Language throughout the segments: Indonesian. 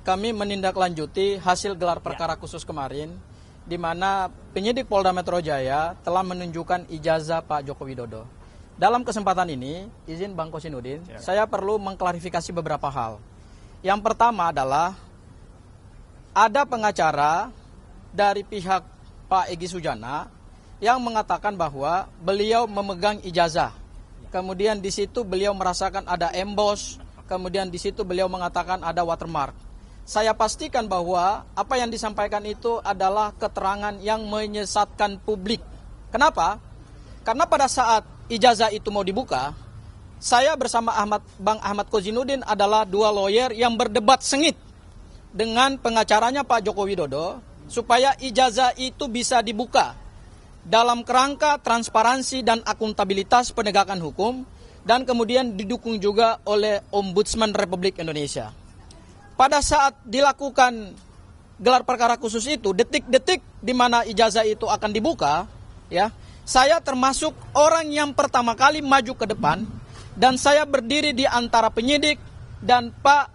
kami menindaklanjuti hasil gelar perkara khusus kemarin, di mana penyidik Polda Metro Jaya telah menunjukkan ijazah Pak Joko Widodo. Dalam kesempatan ini, izin Bang Kosinudin, saya perlu mengklarifikasi beberapa hal. Yang pertama adalah ada pengacara dari pihak Pak Egy Sujana yang mengatakan bahwa beliau memegang ijazah. Kemudian di situ beliau merasakan ada emboss, kemudian di situ beliau mengatakan ada watermark. Saya pastikan bahwa apa yang disampaikan itu adalah keterangan yang menyesatkan publik. Kenapa? Karena pada saat ijazah itu mau dibuka, saya bersama Bang Ahmad Kozinudin adalah dua lawyer yang berdebat sengit dengan pengacaranya Pak Joko Widodo supaya ijazah itu bisa dibuka dalam kerangka transparansi dan akuntabilitas penegakan hukum, dan kemudian didukung juga oleh Ombudsman Republik Indonesia. Pada saat dilakukan gelar perkara khusus itu, detik-detik di mana ijazah itu akan dibuka, ya, saya termasuk orang yang pertama kali maju ke depan, dan saya berdiri di antara penyidik dan Pak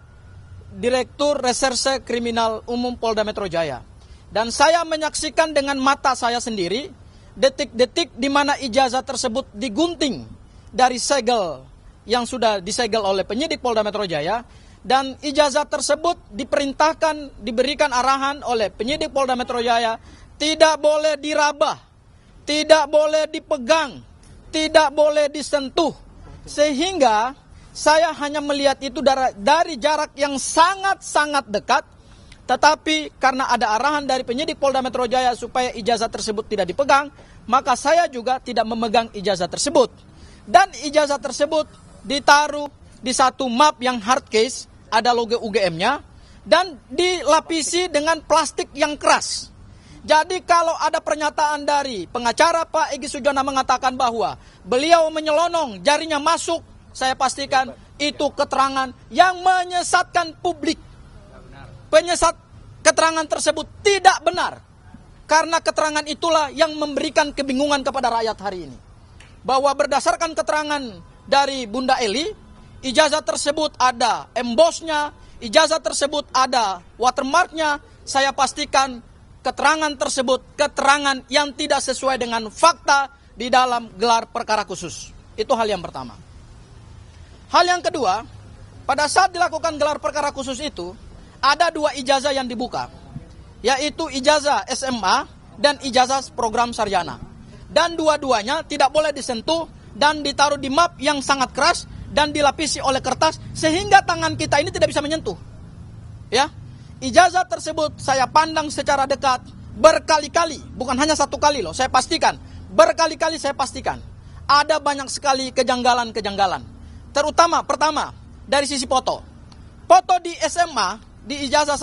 Direktur Reserse Kriminal Umum Polda Metro Jaya. Dan saya menyaksikan dengan mata saya sendiri detik-detik di mana ijazah tersebut digunting dari segel yang sudah disegel oleh penyidik Polda Metro Jaya, dan ijazah tersebut diperintahkan, diberikan arahan oleh penyidik Polda Metro Jaya, tidak boleh diraba, tidak boleh dipegang, tidak boleh disentuh. Sehingga saya hanya melihat itu dari jarak yang sangat-sangat dekat, tetapi karena ada arahan dari penyidik Polda Metro Jaya supaya ijazah tersebut tidak dipegang, maka saya juga tidak memegang ijazah tersebut. Dan ijazah tersebut ditaruh di satu map yang hard case, ada logo UGM-nya, dan dilapisi dengan plastik yang keras. Jadi kalau ada pernyataan dari pengacara Pak Egy Sujana mengatakan bahwa beliau menyelonong, jarinya masuk, saya pastikan itu keterangan yang menyesatkan publik. Keterangan tersebut tidak benar. Karena keterangan itulah yang memberikan kebingungan kepada rakyat hari ini. Bahwa berdasarkan keterangan dari Bunda Eli, ijazah tersebut ada embossnya, ijazah tersebut ada watermarknya. Saya pastikan keterangan tersebut keterangan yang tidak sesuai dengan fakta di dalam gelar perkara khusus. Itu hal yang pertama. Hal yang kedua, pada saat dilakukan gelar perkara khusus itu, ada dua ijazah yang dibuka, yaitu ijazah SMA dan ijazah program sarjana. Dan dua-duanya tidak boleh disentuh dan ditaruh di map yang sangat keras dan dilapisi oleh kertas sehingga tangan kita ini tidak bisa menyentuh. Ya, ijazah tersebut saya pandang secara dekat berkali-kali, bukan hanya satu kali loh, saya pastikan, berkali-kali saya pastikan. Ada banyak sekali kejanggalan-kejanggalan. Terutama pertama dari sisi foto. Foto di SMA, di ijazah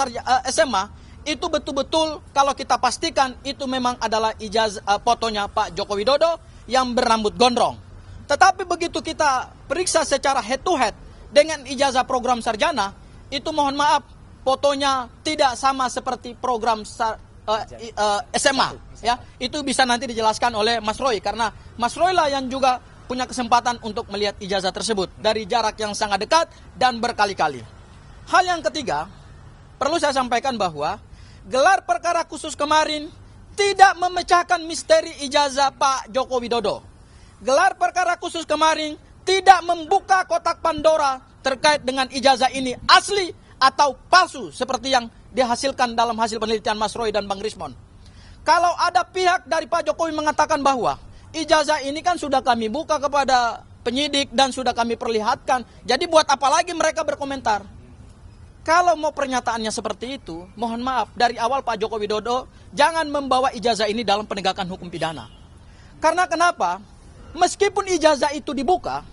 SMA itu betul-betul kalau kita pastikan itu memang adalah ijazah fotonya Pak Joko Widodo yang berambut gondrong. Tetapi begitu kita periksa secara head to head dengan ijazah program sarjana, itu mohon maaf fotonya tidak sama seperti program SMA. Ya, itu bisa nanti dijelaskan oleh Mas Roy, karena Mas Roy lah yang juga punya kesempatan untuk melihat ijazah tersebut dari jarak yang sangat dekat dan berkali-kali. Hal yang ketiga, perlu saya sampaikan bahwa gelar perkara khusus kemarin tidak memecahkan misteri ijazah Pak Joko Widodo. Gelar perkara khusus kemarin tidak membuka kotak Pandora terkait dengan ijazah ini asli atau palsu seperti yang dihasilkan dalam hasil penelitian Mas Roy dan Bang Rismon. Kalau ada pihak dari Pak Jokowi mengatakan bahwa ijazah ini kan sudah kami buka kepada penyidik dan sudah kami perlihatkan, jadi buat apa lagi mereka berkomentar? Kalau mau pernyataannya seperti itu, mohon maaf, dari awal Pak Joko Widodo jangan membawa ijazah ini dalam penegakan hukum pidana. Karena kenapa? Meskipun ijazah itu dibuka,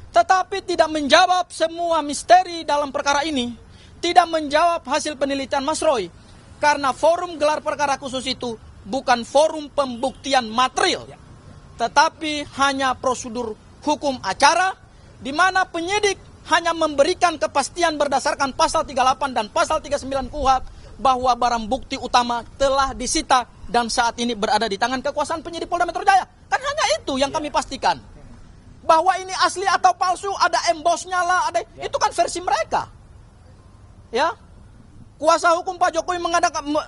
tetapi tidak menjawab semua misteri dalam perkara ini, tidak menjawab hasil penelitian Mas Roy, karena forum gelar perkara khusus itu bukan forum pembuktian material, tetapi hanya prosedur hukum acara, di mana penyidik hanya memberikan kepastian berdasarkan pasal 38 dan pasal 39 KUHP bahwa barang bukti utama telah disita dan saat ini berada di tangan kekuasaan penyidik Polda Metro Jaya. Kan hanya itu yang kami pastikan. Bahwa ini asli atau palsu, ada embossnya lah, ada itu kan versi mereka. Ya. kuasa hukum Pak Jokowi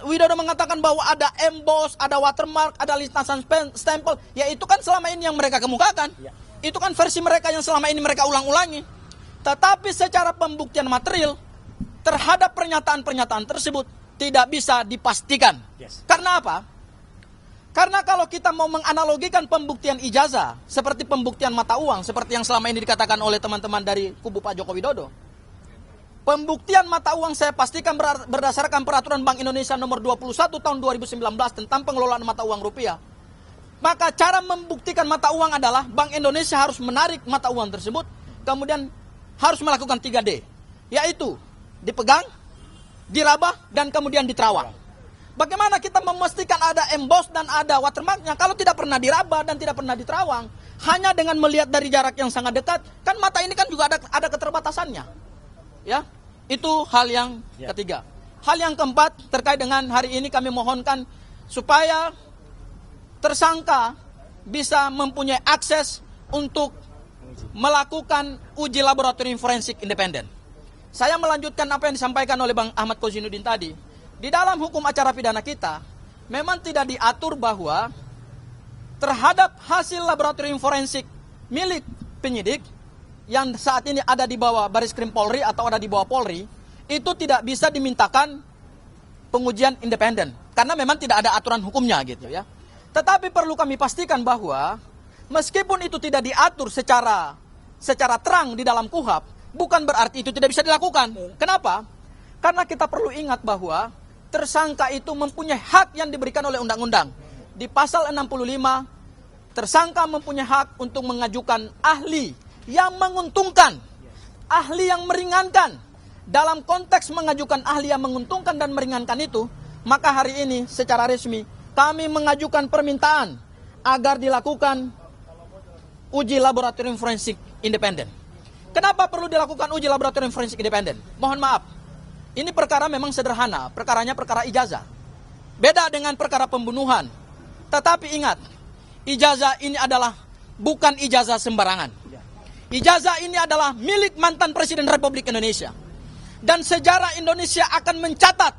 Widodo mengatakan bahwa ada emboss, ada watermark, ada lintasan stempel. Ya itu kan selama ini yang mereka kemukakan. Ya. Itu kan versi mereka yang selama ini mereka ulang-ulangi. Tetapi secara pembuktian material terhadap pernyataan-pernyataan tersebut tidak bisa dipastikan. Yes. Karena apa? Karena kalau kita mau menganalogikan pembuktian ijazah seperti pembuktian mata uang, seperti yang selama ini dikatakan oleh teman-teman dari kubu Pak Joko Widodo. Pembuktian mata uang saya pastikan berdasarkan peraturan Bank Indonesia nomor 21 tahun 2019 tentang pengelolaan mata uang rupiah. Maka cara membuktikan mata uang adalah Bank Indonesia harus menarik mata uang tersebut, kemudian harus melakukan 3D, yaitu dipegang, diraba, dan kemudian diterawang. Bagaimana kita memastikan ada emboss dan ada watermarknya kalau tidak pernah diraba dan tidak pernah diterawang? Hanya dengan melihat dari jarak yang sangat dekat, kan mata ini kan juga ada keterbatasannya. Ya, itu hal yang ketiga. Hal yang keempat terkait dengan hari ini kami mohonkan supaya tersangka bisa mempunyai akses untuk melakukan uji laboratorium forensik independen. Saya melanjutkan apa yang disampaikan oleh Bang Ahmad Kozinuddin tadi. Di dalam hukum acara pidana kita memang tidak diatur bahwa terhadap hasil laboratorium forensik milik penyidik yang saat ini ada di bawah Bareskrim Polri atau ada di bawah Polri, itu tidak bisa dimintakan pengujian independen. Karena memang tidak ada aturan hukumnya gitu ya. Tetapi perlu kami pastikan bahwa meskipun itu tidak diatur secara terang di dalam KUHAP, bukan berarti itu tidak bisa dilakukan. Kenapa? Karena kita perlu ingat bahwa tersangka itu mempunyai hak yang diberikan oleh undang-undang. Di pasal 65, tersangka mempunyai hak untuk mengajukan ahli yang menguntungkan, ahli yang meringankan. Dalam konteks mengajukan ahli yang menguntungkan dan meringankan itu, maka hari ini secara resmi kami mengajukan permintaan agar dilakukan uji laboratorium forensik independen. Kenapa perlu dilakukan uji laboratorium forensik independen? Mohon maaf, ini perkara memang sederhana, perkaranya perkara ijazah. Beda dengan perkara pembunuhan. Tetapi ingat, ijazah ini adalah bukan ijazah sembarangan. Ijazah ini adalah milik mantan Presiden Republik Indonesia. Dan sejarah Indonesia akan mencatat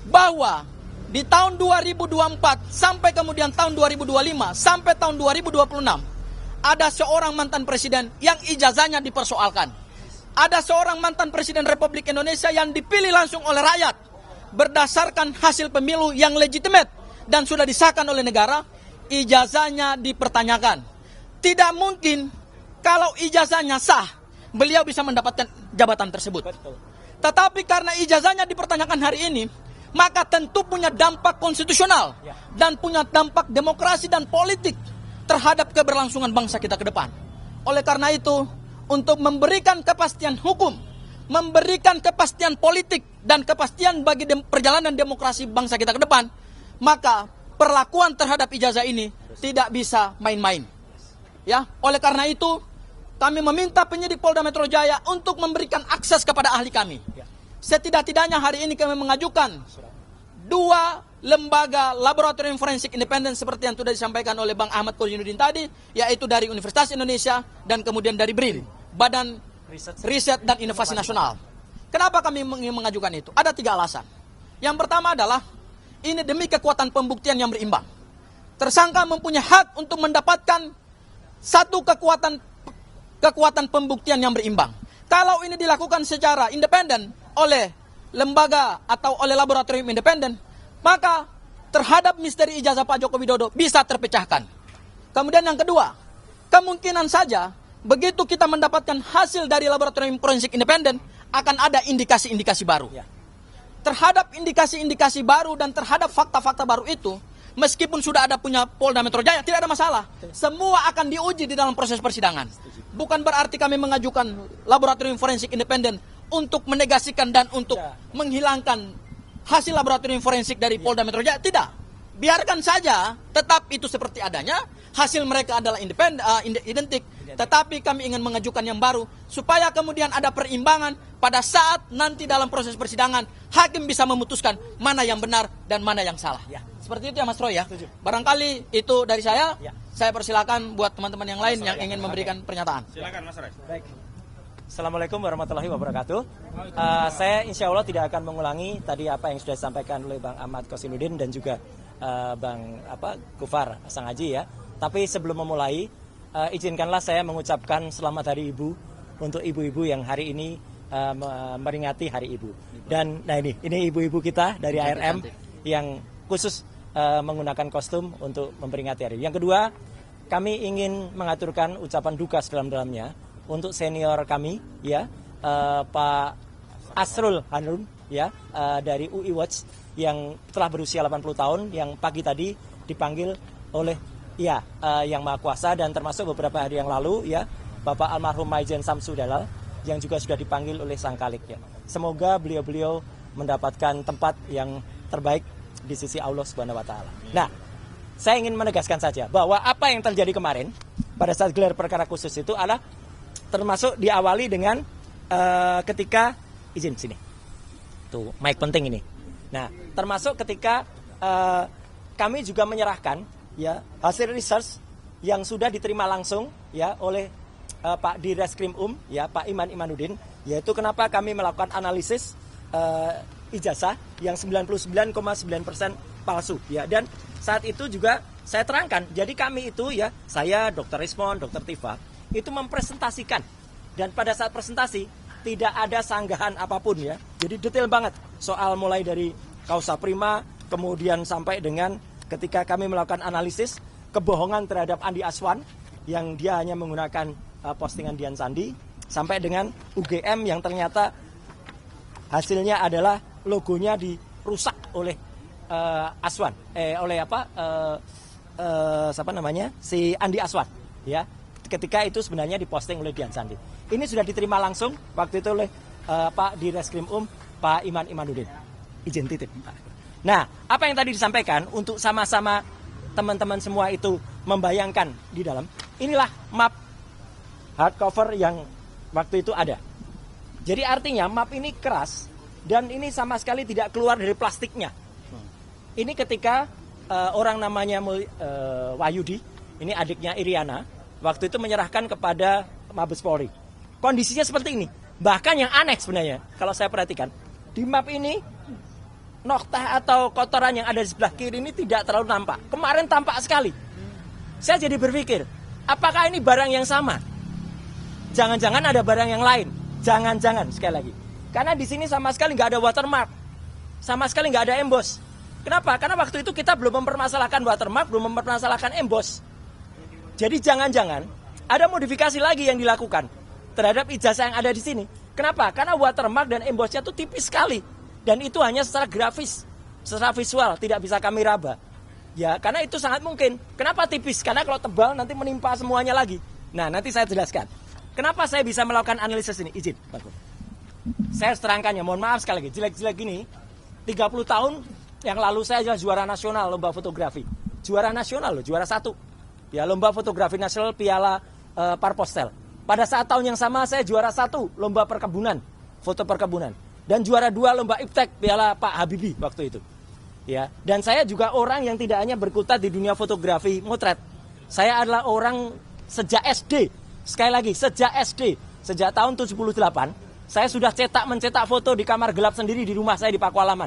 bahwa di tahun 2024 sampai kemudian tahun 2025 sampai tahun 2026 ada seorang mantan presiden yang ijazahnya dipersoalkan. Ada seorang mantan Presiden Republik Indonesia yang dipilih langsung oleh rakyat berdasarkan hasil pemilu yang legitimate dan sudah disahkan oleh negara, ijazahnya dipertanyakan. Tidak mungkin kalau ijazahnya sah, beliau bisa mendapatkan jabatan tersebut. Betul. Tetapi karena ijazahnya dipertanyakan hari ini, maka tentu punya dampak konstitusional dan punya dampak demokrasi dan politik terhadap keberlangsungan bangsa kita ke depan. Oleh karena itu, untuk memberikan kepastian hukum, memberikan kepastian politik dan kepastian bagi perjalanan demokrasi bangsa kita ke depan, maka perlakuan terhadap ijazah ini tidak bisa main-main. Ya, oleh karena itu kami meminta penyidik Polda Metro Jaya untuk memberikan akses kepada ahli kami. Setidak-tidaknya hari ini kami mengajukan 2 lembaga laboratorium forensik independen seperti yang sudah disampaikan oleh Bang Ahmad Kozinuddin tadi, yaitu dari Universitas Indonesia dan kemudian dari BRIN, Badan Riset dan Inovasi Nasional. Kenapa kami mengajukan itu? Ada 3 alasan. Yang pertama adalah ini demi kekuatan pembuktian yang berimbang. Tersangka mempunyai hak untuk mendapatkan satu kekuatan pembuktian yang berimbang. Kalau ini dilakukan secara independen oleh lembaga atau oleh laboratorium independen, maka terhadap misteri ijazah Pak Joko Widodo bisa terpecahkan. Kemudian yang kedua, kemungkinan saja begitu kita mendapatkan hasil dari laboratorium forensik independen, akan ada indikasi-indikasi baru. Terhadap indikasi-indikasi baru dan terhadap fakta-fakta baru itu, meskipun sudah ada punya Polda Metro Jaya, tidak ada masalah. Semua akan diuji di dalam proses persidangan. Bukan berarti kami mengajukan laboratorium forensik independen untuk menegasikan dan untuk menghilangkan hasil laboratorium forensik dari Polda Metro Jaya. Tidak. Biarkan saja, tetap itu seperti adanya. Hasil mereka adalah identik. Tetapi kami ingin mengajukan yang baru, supaya kemudian ada perimbangan pada saat nanti dalam proses persidangan, hakim bisa memutuskan mana yang benar dan mana yang salah. Seperti itu ya Mas Roy ya. Barangkali itu dari saya. Saya persilakan buat teman-teman yang lain yang ingin memberikan pernyataan. Silakan Mas Roy. Baik. Assalamualaikum warahmatullahi wabarakatuh. Saya insya Allah tidak akan mengulangi tadi apa yang sudah disampaikan oleh Bang Ahmad Kosiludin dan juga Bang Gufar Sangaji ya. Tapi sebelum memulai, izinkanlah saya mengucapkan selamat Hari Ibu untuk ibu-ibu yang hari ini meringati Hari Ibu. Dan nah ini ibu-ibu kita dari ARM yang khusus menggunakan kostum untuk memperingati Hari Ibu. Yang kedua, kami ingin mengaturkan ucapan duka sedalam-dalamnya untuk senior kami ya, Pak Asrul Hanun ya, dari UI Watch yang telah berusia 80 tahun yang pagi tadi dipanggil oleh Yang Maha Kuasa, dan termasuk beberapa hari yang lalu ya Bapak almarhum Maijen Samsu Dalal yang juga sudah dipanggil oleh Sang Khalik ya. Semoga beliau-beliau mendapatkan tempat yang terbaik di sisi Allah Subhanahu wa taala. Nah, saya ingin menegaskan saja bahwa apa yang terjadi kemarin pada saat gelar perkara khusus itu adalah termasuk diawali dengan ketika izin sini. Tuh, mic penting ini. Nah, termasuk ketika kami juga menyerahkan ya hasil research yang sudah diterima langsung ya oleh Pak Direskrim ya Pak Iman Imanuddin, yaitu kenapa kami melakukan analisis ijazah yang 99,9% palsu ya. Dan saat itu juga saya terangkan, jadi kami itu ya, saya, Dr. Rismon, Dr. Tifa itu mempresentasikan, dan pada saat presentasi tidak ada sanggahan apapun ya. Jadi detail banget soal mulai dari kausa prima, kemudian sampai dengan ketika kami melakukan analisis kebohongan terhadap Andi Aswan yang dia hanya menggunakan postingan Dian Sandi, sampai dengan UGM yang ternyata hasilnya adalah logonya dirusak oleh Aswan, oleh siapa namanya, si Andi Aswan ya. Ketika itu sebenarnya diposting oleh Dian Sandi. Ini sudah diterima langsung waktu itu oleh Pak Direskrim Pak Iman Imanuddin. Izin titip. Nah, apa yang tadi disampaikan untuk sama-sama teman-teman semua itu membayangkan di dalam, inilah map hardcover yang waktu itu ada. Jadi artinya map ini keras dan ini sama sekali tidak keluar dari plastiknya. Ini ketika orang namanya Wahyudi, ini adiknya Iriana, waktu itu menyerahkan kepada Mabes Polri. Kondisinya seperti ini. Bahkan yang aneh sebenarnya, kalau saya perhatikan, di map ini noktah atau kotoran yang ada di sebelah kiri ini tidak terlalu nampak. Kemarin tampak sekali. Saya jadi berpikir, apakah ini barang yang sama? Jangan-jangan ada barang yang lain. Jangan-jangan, sekali lagi. Karena di sini sama sekali nggak ada watermark. Sama sekali nggak ada emboss. Kenapa? Karena waktu itu kita belum mempermasalahkan watermark, belum mempermasalahkan emboss. Jadi jangan-jangan ada modifikasi lagi yang dilakukan terhadap ijazah yang ada di sini. Kenapa? Karena watermark dan embossnya itu tipis sekali. Dan itu hanya secara grafis, secara visual, tidak bisa kami raba. Ya, karena itu sangat mungkin. Kenapa tipis? Karena kalau tebal nanti menimpa semuanya lagi. Nah, nanti saya jelaskan. Kenapa saya bisa melakukan analisis ini? Izin, Pak. Saya terangkan ya, mohon maaf sekali lagi. Jelek-jelek gini, 30 tahun yang lalu saya adalah juara nasional lomba fotografi. Juara nasional loh, juara 1. Ya, lomba fotografi nasional Piala Parpostel. Pada saat tahun yang sama saya juara 1 lomba perkebunan, foto perkebunan. Dan juara 2 lomba iptek Piala Pak Habibie waktu itu. Ya, dan saya juga orang yang tidak hanya berkutat di dunia fotografi motret. Saya adalah orang sejak SD. Sekali lagi, sejak SD, sejak tahun 78, saya sudah mencetak foto di kamar gelap sendiri di rumah saya di Pakualaman.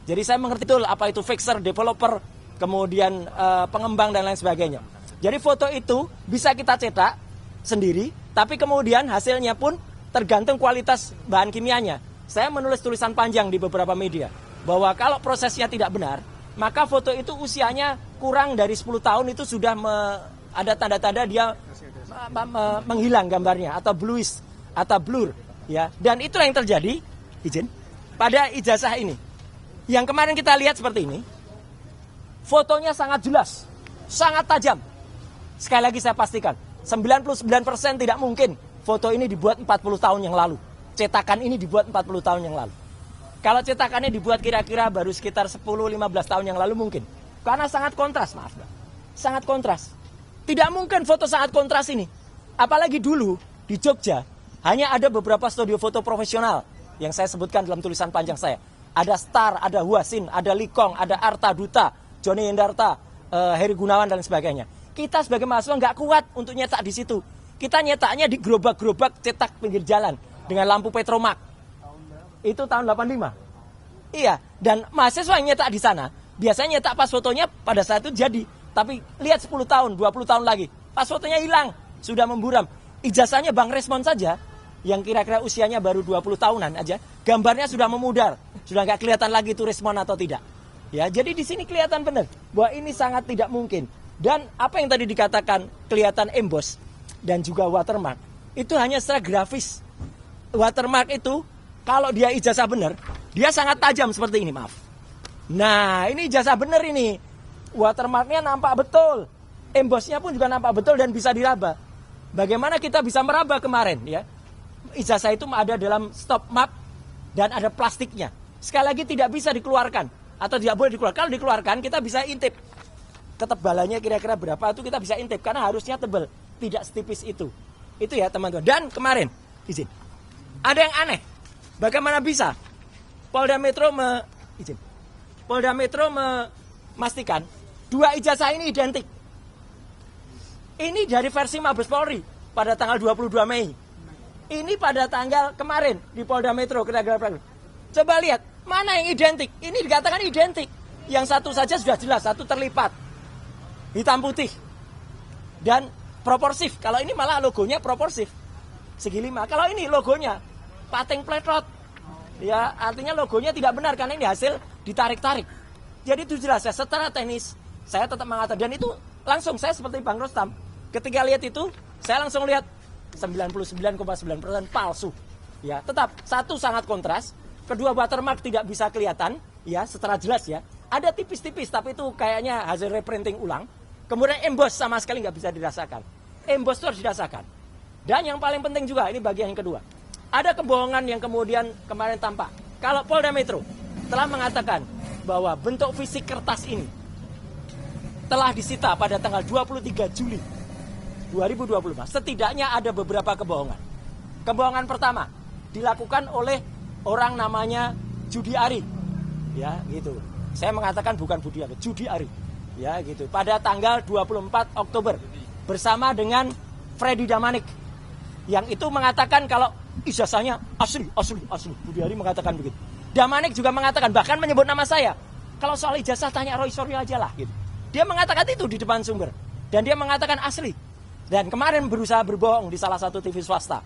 Jadi saya mengerti betul apa itu fixer, developer, kemudian pengembang dan lain sebagainya. Jadi foto itu bisa kita cetak sendiri, tapi kemudian hasilnya pun tergantung kualitas bahan kimianya. Saya menulis tulisan panjang di beberapa media bahwa kalau prosesnya tidak benar, maka foto itu usianya kurang dari 10 tahun itu sudah ada tanda-tanda dia menghilang gambarnya atau bluish atau blur ya. Dan itulah yang terjadi, izin, pada ijazah ini. Yang kemarin kita lihat seperti ini. Fotonya sangat jelas, sangat tajam. Sekali lagi saya pastikan, 99% tidak mungkin foto ini dibuat 40 tahun yang lalu. Cetakan ini dibuat 40 tahun yang lalu. Kalau cetakannya dibuat kira-kira baru sekitar 10-15 tahun yang lalu mungkin. Karena sangat kontras, maaf. Sangat kontras. Tidak mungkin foto sangat kontras ini. Apalagi dulu di Jogja hanya ada beberapa studio foto profesional yang saya sebutkan dalam tulisan panjang saya. Ada Star, ada Huasin, ada Likong, ada Arta Duta, Joni Yendarta, Heri Gunawan dan sebagainya. Kita sebagai mahasiswa nggak kuat untuk nyetak di situ. kita nyetaknya di gerobak-gerobak cetak pinggir jalan dengan lampu Petromak. Itu tahun 85. Iya, dan mahasiswa yang nyetak di sana biasanya nyetak pas fotonya pada saat itu jadi. Tapi lihat 10 tahun, 20 tahun lagi, pas fotonya hilang, sudah memburam. Ijazahnya Bang Resmon saja, yang kira-kira usianya baru 20 tahunan aja, gambarnya sudah memudar. Sudah nggak kelihatan lagi itu Resmon atau tidak. Ya, jadi di sini kelihatan benar bahwa ini sangat tidak mungkin. Dan apa yang tadi dikatakan kelihatan emboss dan juga watermark, itu hanya secara grafis. Watermark itu kalau dia ijazah benar, dia sangat tajam seperti ini, maaf. Nah, ini ijazah benar ini. Watermarknya nampak betul. Embossnya pun juga nampak betul dan bisa diraba. Bagaimana kita bisa meraba kemarin ya? Ijazah itu ada dalam stop map dan ada plastiknya. Sekali lagi tidak bisa dikeluarkan atau tidak boleh dikeluarkan. Kalau dikeluarkan kita bisa intip. Ketebalannya kira-kira berapa itu kita bisa intip karena harusnya tebal, tidak setipis itu. Itu ya teman-teman. Dan kemarin izin. Ada yang aneh. Bagaimana bisa Polda Metro memastikan dua ijazah ini identik. Ini dari versi Mabes Polri pada tanggal 22 Mei. Ini pada tanggal kemarin di Polda Metro. Coba lihat, mana yang identik? Ini dikatakan identik. Yang satu saja sudah jelas, satu terlipat. Hitam putih. Dan proporsif. Kalau ini malah logonya proporsif. Segi 5. Kalau ini logonya pating pletrot. Ya, artinya logonya tidak benar karena ini hasil ditarik-tarik. Jadi itu jelas ya, secara teknis saya tetap mengatakan, dan itu langsung saya seperti Bang Rostam. Ketika lihat itu, saya langsung lihat 99,9% palsu. Ya, tetap satu sangat kontras, kedua watermark tidak bisa kelihatan ya secara jelas ya. Ada tipis-tipis tapi itu kayaknya hasil reprinting ulang. Kemudian emboss sama sekali nggak bisa dirasakan. Emboss itu harus dirasakan. Dan yang paling penting juga, ini bagian yang kedua. Ada kebohongan yang kemudian kemarin tampak. Kalau Polda Metro telah mengatakan bahwa bentuk fisik kertas ini telah disita pada tanggal 23 Juli 2025. Setidaknya ada beberapa kebohongan. Kebohongan pertama dilakukan oleh orang namanya Judi Ari. Ya, gitu. Saya mengatakan bukan Budi Ari, Judi Ari. Ya, gitu. Pada tanggal 24 Oktober bersama dengan Freddy Damanik. Yang itu mengatakan kalau ijazahnya asli. Budi Ari mengatakan begitu. Damanik juga mengatakan, bahkan menyebut nama saya. Kalau soal ijazah tanya Roy Suryo aja lah. Gitu. Dia mengatakan itu di depan sumber. Dan dia mengatakan asli. Dan kemarin berusaha berbohong di salah satu TV swasta.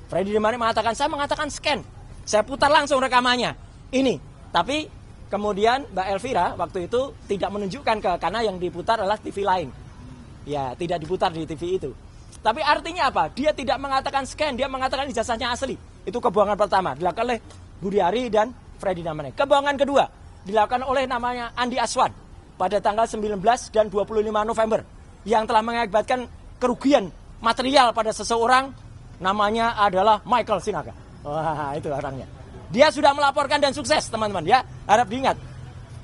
Freddy Damanik mengatakan, saya mengatakan scan. Saya putar langsung rekamannya. Ini. Tapi kemudian Mbak Elvira waktu itu tidak menunjukkan karena yang diputar adalah TV lain. Ya, tidak diputar di TV itu. Tapi artinya apa? Dia tidak mengatakan scan, dia mengatakan ijazahnya asli. Itu kebohongan pertama, dilakukan oleh Budi Ari dan Freddy Damanik. Kebohongan kedua, dilakukan oleh namanya Andi Aswan pada tanggal 19 dan 25 November. Yang telah mengakibatkan kerugian material pada seseorang, namanya adalah Michael Sinaga. Wah, itu orangnya. Dia sudah melaporkan dan sukses, teman-teman ya. Harap diingat,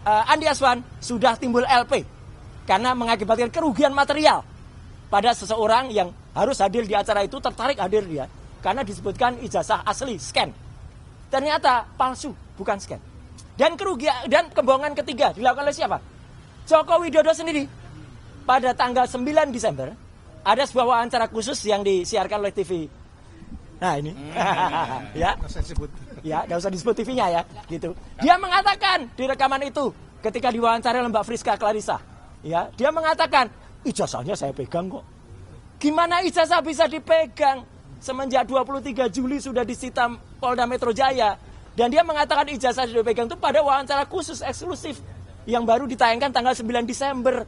Andi Aswan sudah timbul LP karena mengakibatkan kerugian material pada seseorang yang harus hadir di acara itu, tertarik hadir dia karena disebutkan ijazah asli scan. Ternyata palsu, bukan scan. Dan kerugian dan kebohongan ketiga dilakukan oleh siapa? Joko Widodo sendiri. Pada tanggal 9 Desember ada sebuah wawancara khusus yang disiarkan oleh TV. Nah, ini. Ya. Ya, enggak usah disebut TV-nya ya, gitu. Dia mengatakan di rekaman itu ketika diwawancara oleh Mbak Friska Clarissa, ya, dia mengatakan ijazahnya saya pegang kok. Gimana ijazah bisa dipegang? Semenjak 23 Juli sudah disita Polda Metro Jaya. Dan dia mengatakan ijazah sudah dipegang itu pada wawancara khusus eksklusif yang baru ditayangkan tanggal 9 Desember.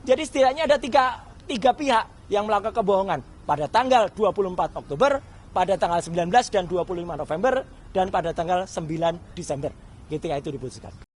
Jadi setidaknya ada tiga pihak yang melakukan kebohongan pada tanggal 24 Oktober, pada tanggal 19 dan 25 November, dan pada tanggal 9 Desember. Ketika itu diputuskan.